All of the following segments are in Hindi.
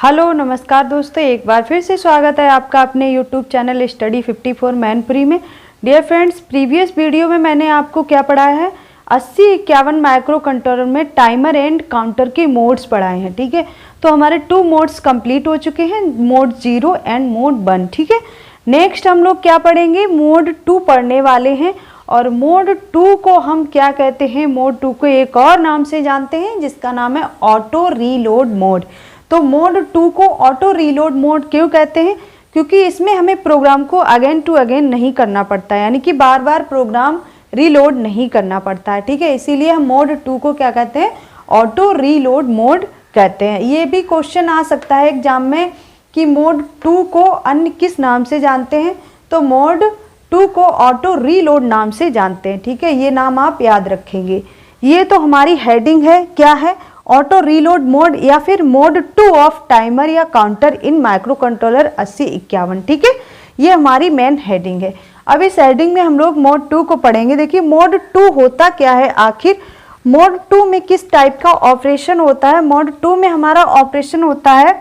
हेलो नमस्कार दोस्तों, एक बार फिर से स्वागत है आपका अपने यूट्यूब चैनल स्टडी 54 मैनप्री में। डियर फ्रेंड्स, प्रीवियस वीडियो में मैंने आपको क्या पढ़ाया है, 80-51 माइक्रो कंट्रोलर में टाइमर एंड काउंटर के मोड्स पढ़ाए हैं। ठीक है, तो हमारे 2 मोड्स कंप्लीट हो चुके हैं, मोड 0 एंड मोड 1। ठीक है, नेक्स्ट हम लोग क्या पढ़ेंगे, मोड 2 पढ़ने वाले हैं। और मोड 2 को हम क्या कहते हैं, मोड 2 को एक और नाम से जानते हैं जिसका नाम है ऑटो रीलोड मोड। तो मोड 2 को ऑटो रीलोड मोड क्यों कहते हैं, क्योंकि इसमें हमें प्रोग्राम को अगेन टू अगेन नहीं करना पड़ता है, यानी कि बार बार प्रोग्राम रीलोड नहीं करना पड़ता है। ठीक है, इसीलिए हम मोड 2 को क्या कहते हैं, ऑटो रीलोड मोड कहते हैं। ये भी क्वेश्चन आ सकता है एग्जाम में कि मोड 2 को अन्य किस नाम से जानते हैं, तो मोड 2 को ऑटो रीलोड नाम से जानते हैं। ठीक है, ये नाम आप याद रखेंगे। ये तो हमारी हेडिंग है, क्या है, ऑटो रीलोड मोड या फिर मोड 2 ऑफ टाइमर या काउंटर इन माइक्रो कंट्रोलर 8051। ठीक है, ये हमारी मेन हेडिंग है। अब इस हेडिंग में हम लोग मोड 2 को पढ़ेंगे। देखिए मोड 2 होता क्या है, आखिर मोड 2 में किस टाइप का ऑपरेशन होता है। मोड 2 में हमारा ऑपरेशन होता है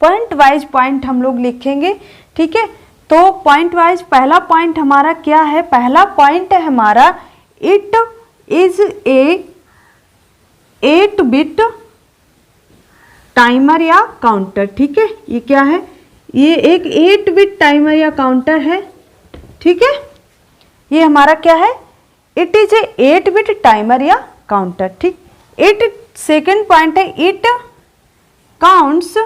पॉइंट वाइज पॉइंट हम लोग लिखेंगे। ठीक है, तो पॉइंट वाइज पहला पॉइंट हमारा क्या है, पहला पॉइंट है हमारा इट इज ए 8-बिट टाइमर या काउंटर। ठीक है, ये क्या है, ये एक 8-बिट टाइमर या काउंटर है। ठीक है, ये हमारा क्या है, इट इज ए 8-बिट टाइमर या काउंटर। ठीक, इट सेकेंड पॉइंट है, it counts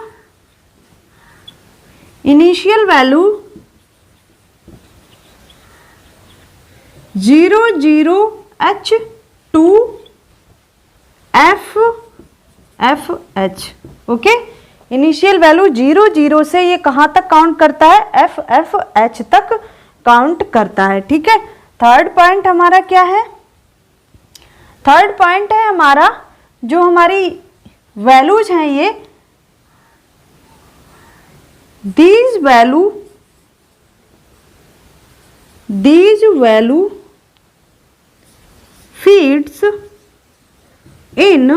initial value 00H to FFH। Okay, initial value 00 से ये कहाँ तक काउंट करता है, FFH तक काउंट करता है। ठीक है, थर्ड पॉइंट हमारा क्या है, थर्ड पॉइंट है हमारा जो हमारी वैल्यूज हैं, ये these value feeds in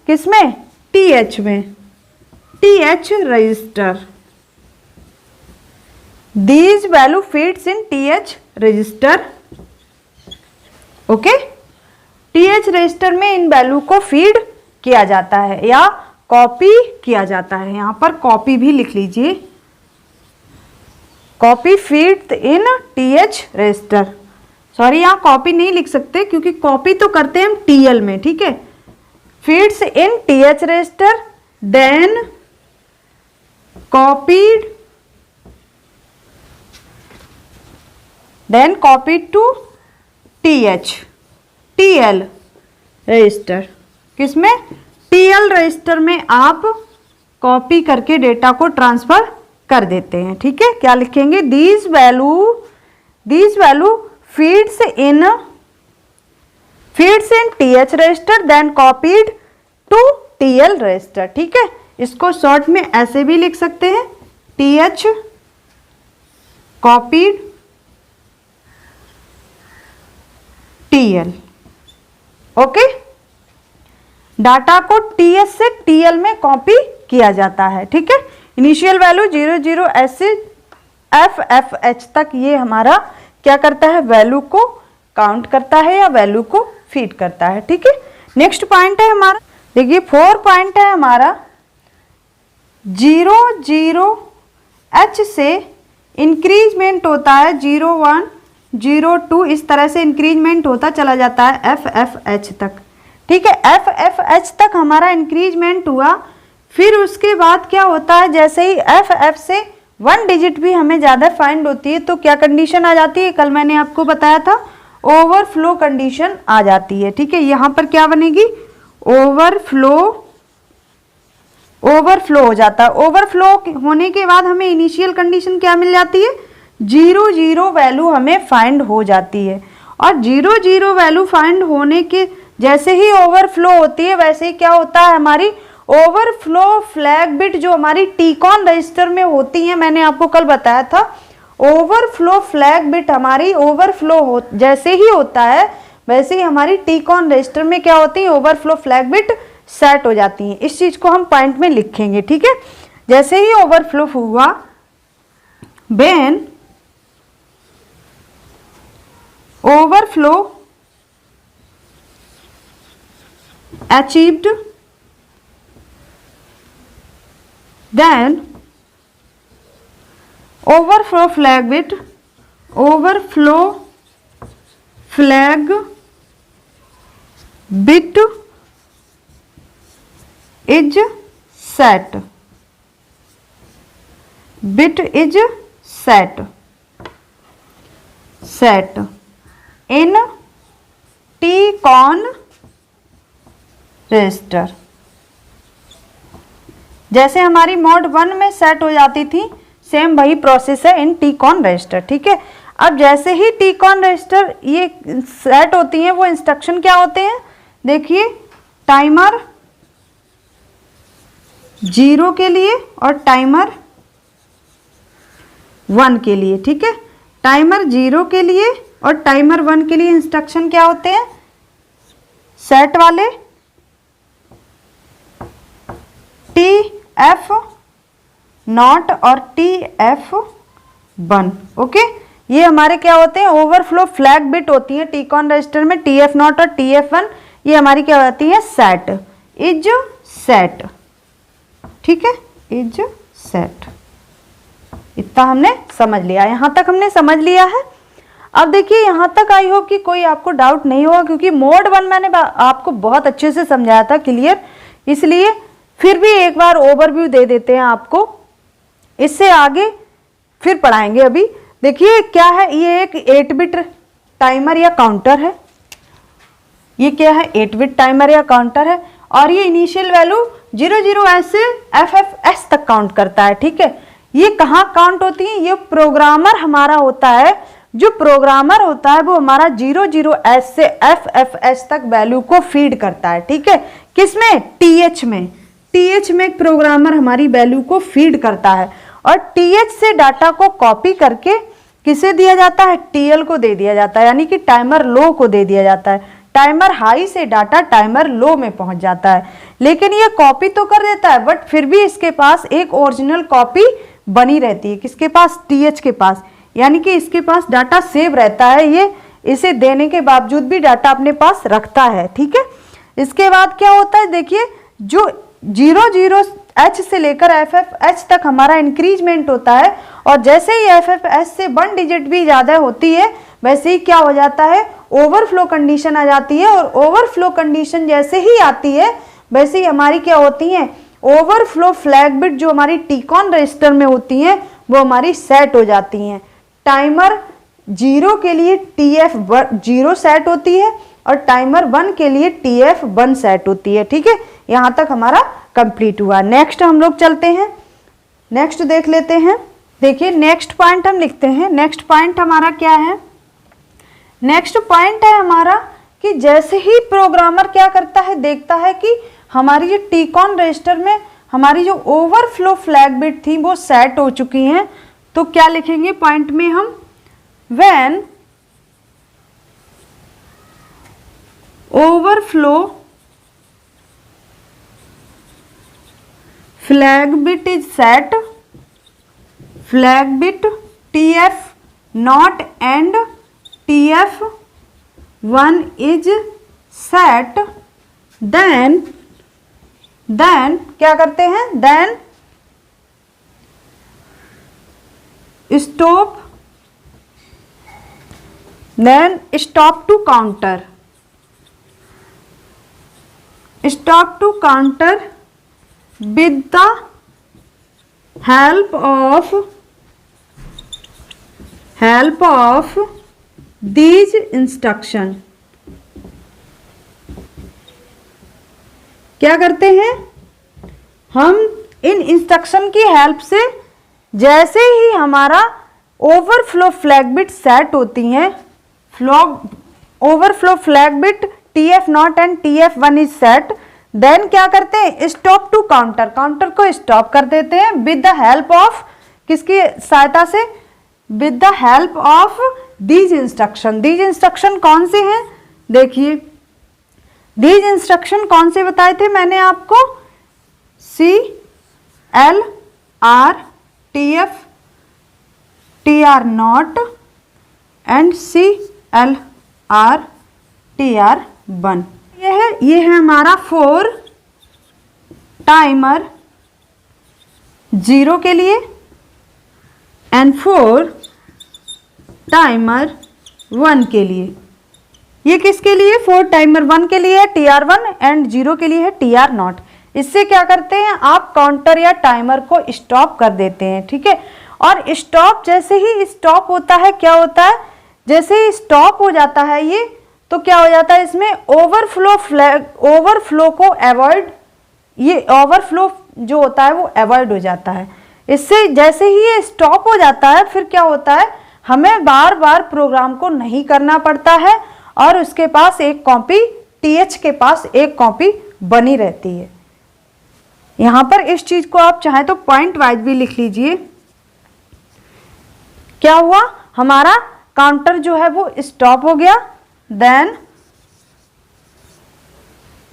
किसमें, TH में, TH register. These value feeds in TH register. Okay, TH register में इन वैल्यू को फीड किया जाता है या कॉपी किया जाता है। यहां पर कॉपी भी लिख लीजिए, copy feed in TH register. Sorry, यहाँ कॉपी नहीं लिख सकते क्योंकि कॉपी तो करते हैं हम TL में। ठीक है, feeds in TH register then copied to TL register. किसमें, TL रजिस्टर में आप कॉपी करके डेटा को ट्रांसफर कर देते हैं। ठीक है, क्या लिखेंगे, these value feeds in TH register then copied to TL register. ठीक है, इसको शॉर्ट में ऐसे भी लिख सकते हैं, TH copied TL। Okay, data को TH से TL में कॉपी किया जाता है। ठीक है, इनिशियल वैल्यू 00 से FFH तक ये हमारा क्या करता है, वैल्यू को काउंट करता है या वैल्यू को फीड करता है। ठीक है, नेक्स्ट पॉइंट है हमारा, देखिए 4 पॉइंट है हमारा, 00H से इंक्रीजमेंट होता है, 01 02 इस तरह से इंक्रीजमेंट होता चला जाता है FFH तक। ठीक है, FFH तक हमारा इंक्रीजमेंट हुआ, फिर उसके बाद क्या होता है, जैसे ही FF से 1 डिजिट भी हमें ज़्यादा फाइंड होती है तो क्या कंडीशन आ जाती है, कल मैंने आपको बताया था, ओवरफ्लो कंडीशन आ जाती है। ठीक है, यहाँ पर क्या बनेगी, ओवरफ्लो हो जाता है। ओवरफ्लो होने के बाद हमें इनिशियल कंडीशन क्या मिल जाती है, 00 वैल्यू हमें फाइंड हो जाती है। और 00 वैल्यू फाइंड होने के जैसे ही ओवरफ्लो होती है वैसे ही क्या होता है, हमारी ओवरफ्लो फ्लैग बिट जो हमारी टीकॉन रजिस्टर में होती है, मैंने आपको कल बताया था, ओवरफ्लो फ्लैग बिट हमारी ओवरफ्लो जैसे ही होता है वैसे ही हमारी टीकॉन रजिस्टर में क्या होती है, ओवरफ्लो फ्लैग बिट सेट हो जाती हैं। इस चीज को हम पॉइंट में लिखेंगे, ठीक है। जैसे ही ओवरफ्लो हुआ, when overflow achieved, then overflow flag bit is set, bit is set in TCON register. जैसे हमारी मोड 1 में सेट हो जाती थी, सेम वही प्रोसेस है इन TCON रजिस्टर, ठीक है। अब जैसे ही TCON रजिस्टर ये सेट होती हैं, वो इंस्ट्रक्शन क्या होते हैं, देखिए, टाइमर 0 के लिए और टाइमर 1 के लिए, ठीक है। टाइमर 0 के लिए और टाइमर 1 के लिए इंस्ट्रक्शन क्या होते हैं, सेट वाले TF0 और TF1, ओके। ये हमारे क्या होते हैं, ओवरफ्लो फ्लैग बिट होती है TCON रजिस्टर में, TF0 और TF1। ये हमारी क्या होती है, सेट, इज सेट, ठीक है, इज सेट। इतना हमने समझ लिया, यहां तक हमने समझ लिया है। अब देखिए, यहां तक आई होप कि कोई आपको डाउट नहीं होगा, क्योंकि मोड 1 मैंने आपको बहुत अच्छे से समझाया था, क्लियर। इसलिए फिर भी एक बार ओवरव्यू दे देते हैं आपको, इससे आगे फिर पढ़ाएंगे। अभी देखिए क्या है, ये एक 8 बिट टाइमर या काउंटर है। ये क्या है, 8 बिट टाइमर या काउंटर है, और ये इनिशियल वैल्यू 00S से FFS तक काउंट करता है, ठीक है। ये कहाँ काउंट होती है, ये प्रोग्रामर हमारा होता है, जो प्रोग्रामर होता है वो हमारा 00S से FFS तक वैल्यू को फीड करता है, ठीक है। किसमें, TH में। TH में एक प्रोग्रामर हमारी वैल्यू को फीड करता है, और TH से डाटा को कॉपी करके किसे दिया जाता है, TL को दे दिया जाता है, यानी कि टाइमर लो को दे दिया जाता है। टाइमर हाई से डाटा टाइमर लो में पहुंच जाता है। लेकिन ये कॉपी तो कर देता है, बट फिर भी इसके पास एक ओरिजिनल कॉपी बनी रहती है, किसके पास, TH के पास, यानी कि इसके पास डाटा सेव रहता है। ये इसे देने के बावजूद भी डाटा अपने पास रखता है, ठीक है। इसके बाद क्या होता है, देखिए, जो 00H से लेकर FFH तक हमारा इंक्रीजमेंट होता है, और जैसे ही FFH से 1 डिजिट भी ज़्यादा होती है, वैसे ही क्या हो जाता है, ओवरफ्लो कंडीशन आ जाती है। और ओवरफ्लो कंडीशन जैसे ही आती है, वैसे ही हमारी क्या होती है, ओवरफ्लो फ्लैग बिट जो हमारी TCON रजिस्टर में होती हैं, वो हमारी सेट हो जाती हैं। टाइमर 0 के लिए TF0 सेट होती है, और टाइमर 1 के लिए TF1 सेट होती है, ठीक है। यहां तक हमारा कंप्लीट हुआ। नेक्स्ट हम लोग चलते हैं, नेक्स्ट देख लेते हैं। देखिए, नेक्स्ट पॉइंट हम लिखते हैं। नेक्स्ट पॉइंट हमारा क्या है, नेक्स्ट पॉइंट है हमारा कि जैसे ही प्रोग्रामर क्या करता है, देखता है कि हमारी जो TCON रजिस्टर में हमारी जो ओवरफ्लो फ्लैग बिट थी वो सेट हो चुकी हैं, तो क्या लिखेंगे पॉइंट में हम, when overflow flag bit is set, flag bit TF0 and TF1 is set, then क्या करते हैं, then stop to counter with the help of these instruction। क्या करते हैं हम, इन इंस्ट्रक्शन की हेल्प से जैसे ही हमारा ओवरफ्लो फ्लैग बिट सेट होती हैं, overflow flag bit TF0 and TF1 is set, then क्या करते हैं, स्टॉप टू काउंटर, काउंटर को स्टॉप कर देते हैं विद द हेल्प ऑफ, किसकी सहायता से, with the help of these instruction. These instruction कौन से हैं, देखिए, दीज इंस्ट्रक्शन कौन से बताए थे मैंने आपको? CL R TF TR not and CL R TR 1। ये है हमारा 4 टाइमर 0 के लिए एंड 4 टाइमर 1 के लिए। ये किसके लिए? 4 टाइमर 1 के लिए है TR1 एंड 0 के लिए है TR नॉट। इससे क्या करते हैं आप? काउंटर या टाइमर को स्टॉप कर देते हैं, ठीक है। और स्टॉप जैसे ही स्टॉप होता है, क्या होता है? जैसे ही स्टॉप हो जाता है ये, तो क्या हो जाता है इसमें? ओवरफ्लो को अवॉइड, ये ओवरफ्लो जो होता है वो अवॉइड हो जाता है। इससे जैसे ही ये स्टॉप हो जाता है, फिर क्या होता है? हमें बार बार प्रोग्राम को नहीं करना पड़ता है और उसके पास एक कॉपी, TH के पास एक कॉपी बनी रहती है। यहां पर इस चीज को आप चाहें तो पॉइंट वाइज भी लिख लीजिए। क्या हुआ? हमारा काउंटर जो है वो स्टॉप हो गया, then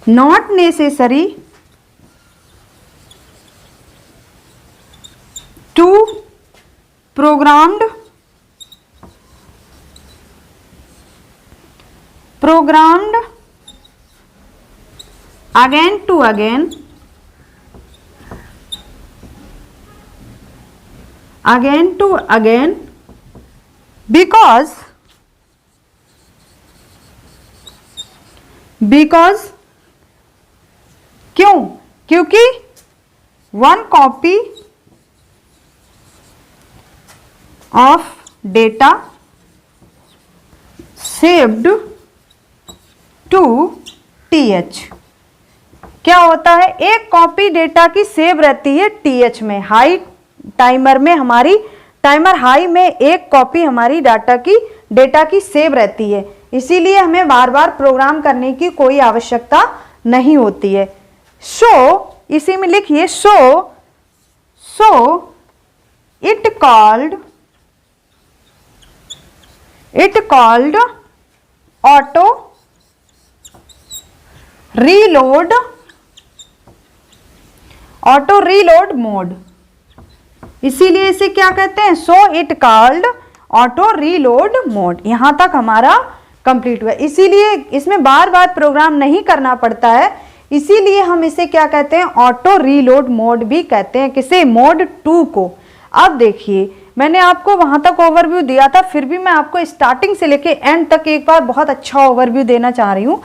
not necessary to programmed again to again because क्यों? क्योंकि 1 copy of data saved to TH। क्या होता है? एक कॉपी डेटा की सेव रहती है TH में। हाई टाइमर में, हमारी टाइमर हाई में एक कॉपी हमारी डेटा की सेव रहती है, इसीलिए हमें बार बार प्रोग्राम करने की कोई आवश्यकता नहीं होती है। इसी में लिखिए so it called auto reload mode. इसीलिए इसे क्या कहते हैं? So it called auto reload mode. यहां तक हमारा कंप्लीट हुआ। इसीलिए इसमें बार बार प्रोग्राम नहीं करना पड़ता है, इसीलिए हम इसे क्या कहते हैं? ऑटो रीलोड मोड भी कहते हैं। किसे? मोड 2 को। अब देखिए, मैंने आपको वहां तक ओवरव्यू दिया था, फिर भी मैं आपको स्टार्टिंग से लेके एंड तक एक बार बहुत अच्छा ओवरव्यू देना चाह रही हूँ।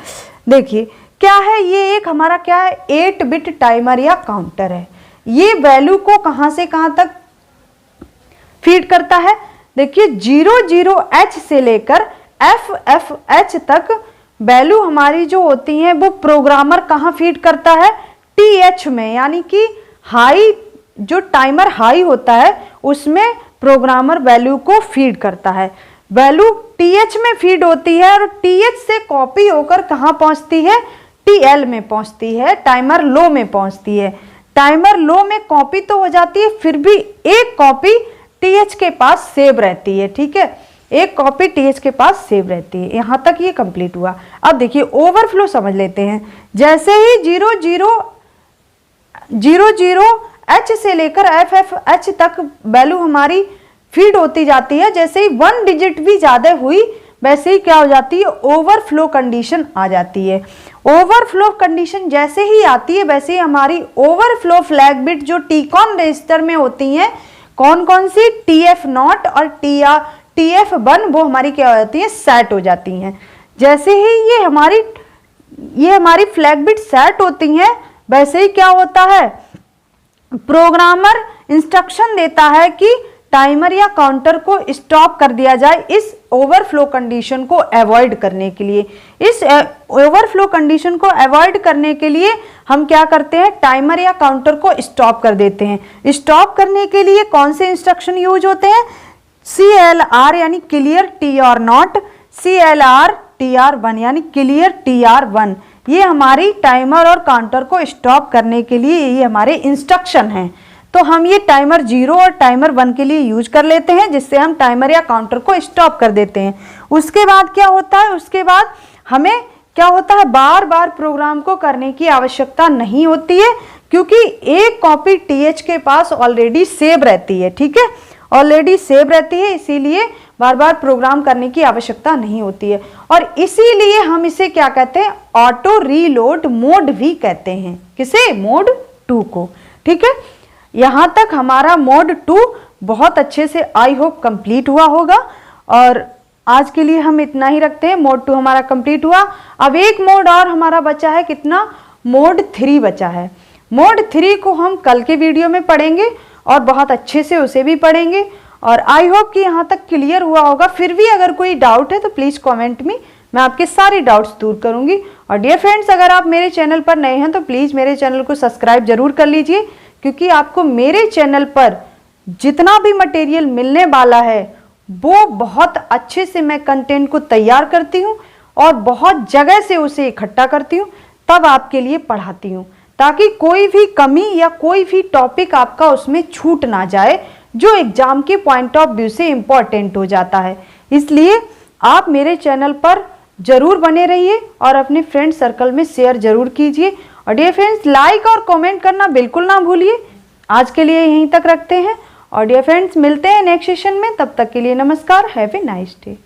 देखिए क्या है, ये एक हमारा क्या है? 8 बिट टाइमर या काउंटर है। ये वैल्यू को कहां से कहां तक फीड करता है? देखिए 00H से लेकर FFH तक वैल्यू हमारी जो होती है वो प्रोग्रामर कहां फीड करता है? TH में, यानी कि हाई, जो टाइमर हाई होता है उसमें प्रोग्रामर वैल्यू को फीड करता है। वैल्यू TH में फीड होती है और TH से कॉपी होकर कहां पहुंचती है? TL में पहुंचती है, टाइमर लो में पहुंचती है। टाइमर लो में कॉपी तो हो जाती है, फिर भी एक कॉपी TH के पास सेव रहती है, ठीक है। एक कॉपी TH के पास सेव रहती है। यहां तक ये कंप्लीट हुआ। अब देखिए ओवरफ्लो समझ लेते हैं। जैसे ही 00H से लेकर FFH तक वैल्यू हमारी फीड होती जाती है, जैसे ही 1 डिजिट भी ज्यादा हुई वैसे ही क्या हो जाती है? ओवरफ्लो कंडीशन आ जाती है। ओवरफ्लो कंडीशन जैसे ही आती है वैसे ही हमारी ओवरफ्लो फ्लैग बिट जो टीकॉन रजिस्टर में होती हैं, कौन कौन सी? TF0 और TF1, वो हमारी क्या हो जाती है? सेट हो जाती हैं। जैसे ही ये हमारी फ्लैग बिट सेट होती हैं, वैसे ही क्या होता है? प्रोग्रामर इंस्ट्रक्शन देता है कि टाइमर या काउंटर को स्टॉप कर दिया जाए इस ओवरफ्लो कंडीशन को अवॉइड करने के लिए। इस ओवरफ्लो कंडीशन को अवॉइड करने के लिए हम क्या करते हैं? टाइमर या काउंटर को स्टॉप कर देते हैं। स्टॉप करने के लिए कौन से इंस्ट्रक्शन यूज होते हैं? CLR यानी clear TR not, CLR TR1 यानी क्लियर TR1। ये हमारी टाइमर और काउंटर को स्टॉप करने के लिए ये हमारे इंस्ट्रक्शन हैं। तो हम ये टाइमर 0 और टाइमर 1 के लिए यूज कर लेते हैं, जिससे हम टाइमर या काउंटर को स्टॉप कर देते हैं। उसके बाद क्या होता है? उसके बाद हमें क्या होता है, बार बार प्रोग्राम को करने की आवश्यकता नहीं होती है, क्योंकि एक कॉपी टीएच के पास ऑलरेडी सेव रहती है। ठीक है, ऑलरेडी सेव रहती है, इसीलिए बार बार प्रोग्राम करने की आवश्यकता नहीं होती है। और इसीलिए हम इसे क्या कहते हैं, ऑटो रीलोड मोड भी कहते हैं। किसे, मोड 2 को। ठीक है, यहां तक हमारा मोड 2 बहुत अच्छे से आई होप कंप्लीट हुआ होगा। और आज के लिए हम इतना ही रखते हैं। मोड 2 हमारा कंप्लीट हुआ। अब एक मोड और हमारा बचा है, कितना, मोड 3 बचा है। मोड 3 को हम कल के वीडियो में पढ़ेंगे और बहुत अच्छे से उसे भी पढ़ेंगे। और आई होप कि यहाँ तक क्लियर हुआ होगा। फिर भी अगर कोई डाउट है तो प्लीज़ कमेंट में, मैं आपके सारे डाउट्स दूर करूँगी। और डियर फ्रेंड्स, अगर आप मेरे चैनल पर नए हैं तो प्लीज़ मेरे चैनल को सब्सक्राइब जरूर कर लीजिए, क्योंकि आपको मेरे चैनल पर जितना भी मटेरियल मिलने वाला है वो बहुत अच्छे से मैं कंटेंट को तैयार करती हूँ और बहुत जगह से उसे इकट्ठा करती हूँ, तब आपके लिए पढ़ाती हूँ, ताकि कोई भी कमी या कोई भी टॉपिक आपका उसमें छूट ना जाए, जो एग्जाम के पॉइंट ऑफ व्यू से इम्पॉर्टेंट हो जाता है। इसलिए आप मेरे चैनल पर जरूर बने रहिए और अपने फ्रेंड सर्कल में शेयर जरूर कीजिए। और डियर फ्रेंड्स, लाइक और कमेंट करना बिल्कुल ना भूलिए। आज के लिए यहीं तक रखते हैं और डियर फ्रेंड्स, मिलते हैं नेक्स्ट सेशन में। तब तक के लिए नमस्कार, हैव ए नाइस डे।